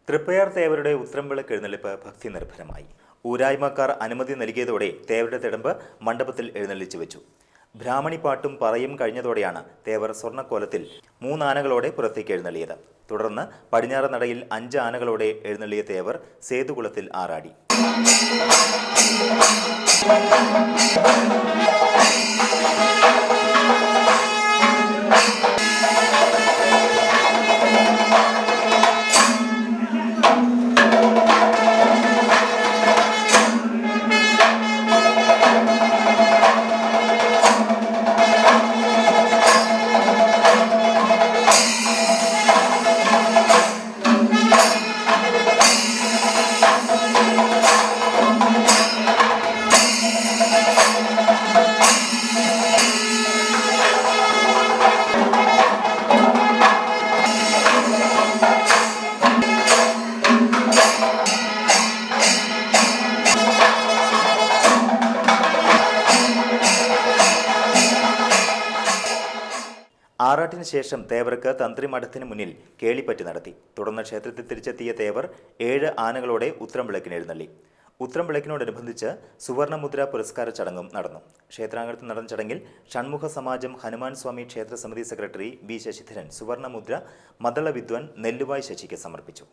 തൃപ്പയാർ തേവരുടെ ഉത്രംവിളക്ക് എഴുന്നള്ളിപ്പ് ഭക്തി നിർഭരമായി. ഊരായ്മക്കാർ അനുമതി നൽകിയതോടെ തേവരുടെ തിടമ്പ് മണ്ഡപത്തിൽ എഴുന്നള്ളിച്ചു വെച്ചു. ബ്രാഹ്മണിപ്പാട്ടും പറയും കഴിഞ്ഞതോടെയാണ് തേവർ സ്വർണ്ണക്കോലത്തിൽ 3 ആനകളോടെ പുറത്തേക്ക് എഴുന്നള്ളിയത്. തുടർന്ന് പടിഞ്ഞാറ് നടയിൽ 5 ആനകളോടെ എഴുന്നള്ളിയ തേവർ സേതുകുളത്തിൽ ആറാടി. ആറാട്ടിന് ശേഷം തേവർക്ക് തന്ത്രിമഠത്തിന് മുന്നിൽ കേളിപ്പറ്റ് നടത്തി. തുടർന്ന് ക്ഷേത്രത്തിൽ തിരിച്ചെത്തിയ തേവർ 7 ആനകളോടെ ഉത്രംവിളക്കിന് എഴുന്നള്ളി. ഉത്രംവിളക്കിനോടനുബന്ധിച്ച് സുവർണമുദ്ര പുരസ്കാര ചടങ്ങും നടന്നു. ക്ഷേത്രാങ്കണത്തിൽ നടന്ന ചടങ്ങിൽ ഷൺമുഖ സമാജം ഹനുമാൻ സ്വാമി ക്ഷേത്ര സമിതി സെക്രട്ടറി വി ശശിധരൻ സുവർണമുദ്ര മദ്ദള വിദ്വാൻ നെല്ലുവായ് ശശിക്ക് സമർപ്പിച്ചു.